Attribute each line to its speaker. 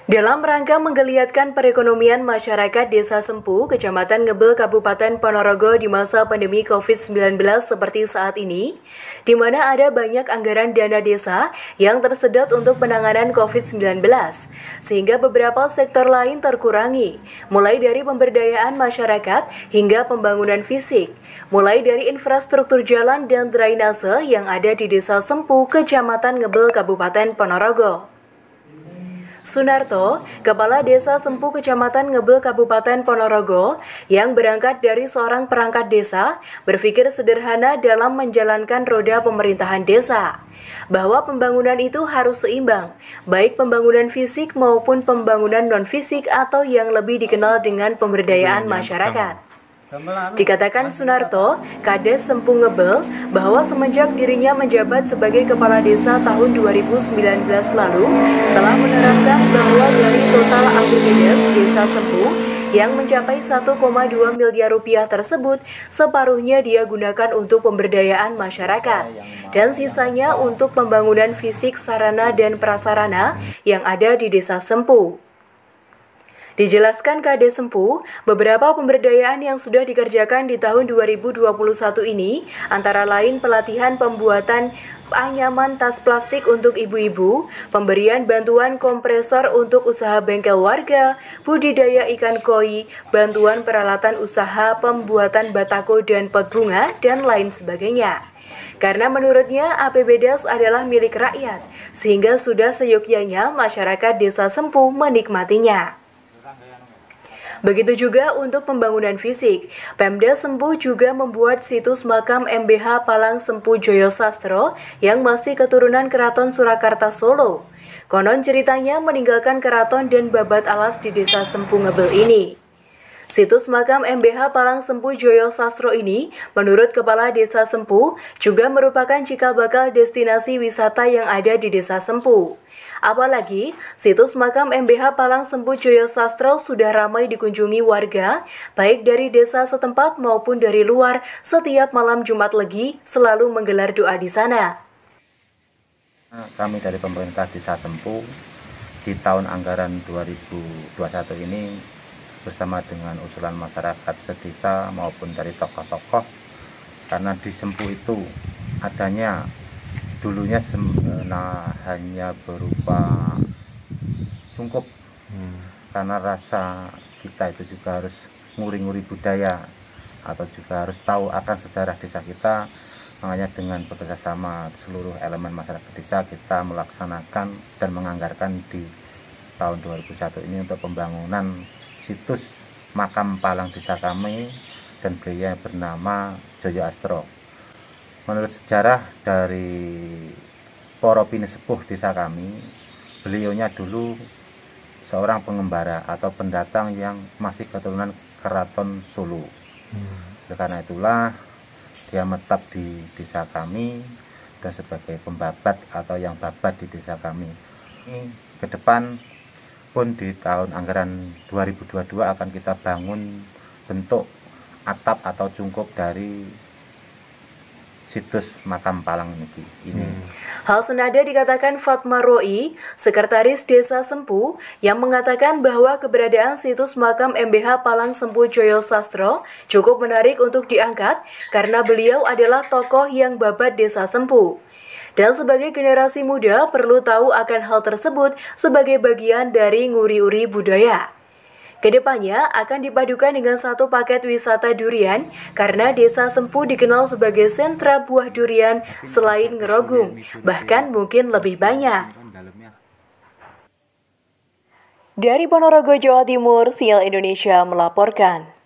Speaker 1: Dalam rangka menggeliatkan perekonomian masyarakat Desa Sempu, Kecamatan Ngebel, Kabupaten Ponorogo di masa pandemi COVID-19 seperti saat ini, di mana ada banyak anggaran dana desa yang tersedot untuk penanganan COVID-19, sehingga beberapa sektor lain terkurangi, mulai dari pemberdayaan masyarakat hingga pembangunan fisik, mulai dari infrastruktur jalan dan drainase yang ada di Desa Sempu, Kecamatan Ngebel, Kabupaten Ponorogo. Sunarto, Kepala Desa Sempu Kecamatan Ngebel Kabupaten Ponorogo, yang berangkat dari seorang perangkat desa, berpikir sederhana dalam menjalankan roda pemerintahan desa, bahwa pembangunan itu harus seimbang, baik pembangunan fisik maupun pembangunan non-fisik atau yang lebih dikenal dengan pemberdayaan masyarakat. Dikatakan Sunarto, Kades Sempu Ngebel, bahwa semenjak dirinya menjabat sebagai Kepala Desa tahun 2019 lalu, telah menerapkan bahwa dari total APBDes Desa Sempu yang mencapai 1,2 miliar rupiah tersebut, separuhnya dia gunakan untuk pemberdayaan masyarakat, dan sisanya untuk pembangunan fisik sarana dan prasarana yang ada di Desa Sempu. Dijelaskan Kades Sempu, beberapa pemberdayaan yang sudah dikerjakan di tahun 2021 ini antara lain pelatihan pembuatan anyaman tas plastik untuk ibu-ibu, pemberian bantuan kompresor untuk usaha bengkel warga, budidaya ikan koi, bantuan peralatan usaha pembuatan batako dan pot bunga, dan lain sebagainya. Karena menurutnya APBDes adalah milik rakyat, sehingga sudah seyogyanya masyarakat Desa Sempu menikmatinya. Begitu juga untuk pembangunan fisik, Pemda Sempu juga membuat situs makam MBH Palang Sempu Joyo Sastro yang masih keturunan Keraton Surakarta Solo. Konon ceritanya meninggalkan keraton dan babat alas di Desa Sempu Ngebel ini. Situs makam MBH Palang Sempu Joyo Sastro ini, menurut Kepala Desa Sempu, juga merupakan cikal bakal destinasi wisata yang ada di Desa Sempu. Apalagi, situs makam MBH Palang Sempu Joyo Sastro sudah ramai dikunjungi warga, baik dari desa setempat maupun dari luar, setiap malam Jumat Legi selalu menggelar doa di sana.
Speaker 2: Kami dari pemerintah Desa Sempu di tahun anggaran 2021 ini bersama dengan usulan masyarakat sedesa maupun dari tokoh-tokoh, karena di Sempu itu adanya dulunya hanya berupa cungkup, karena rasa kita itu juga harus nguri-nguri budaya atau juga harus tahu akan sejarah desa kita. Makanya dengan bekerjasama seluruh elemen masyarakat desa, kita melaksanakan dan menganggarkan di tahun 2021 ini untuk pembangunan situs makam palang desa kami, dan beliau bernama Joyo Astro. Menurut sejarah dari para pinesepuh desa kami, beliaunya dulu seorang pengembara atau pendatang yang masih keturunan Keraton Solo. Karena itulah dia menetap di desa kami dan sebagai pembabat atau yang babat di desa kami. Ke depan pun di tahun anggaran 2022 akan kita bangun bentuk atap atau cungkup dari situs makam palang ini.
Speaker 1: Hal senada dikatakan Fatma Roi, Sekretaris Desa Sempu, yang mengatakan bahwa keberadaan situs makam MBH Palang Sempu Joyo Sastro cukup menarik untuk diangkat karena beliau adalah tokoh yang babat Desa Sempu. Dan sebagai generasi muda perlu tahu akan hal tersebut sebagai bagian dari nguri-uri budaya. Kedepannya akan dipadukan dengan satu paket wisata durian karena Desa Sempu dikenal sebagai sentra buah durian selain Ngerogung, bahkan mungkin lebih banyak. Dari Ponorogo, Jawa Timur, Sial Indonesia melaporkan.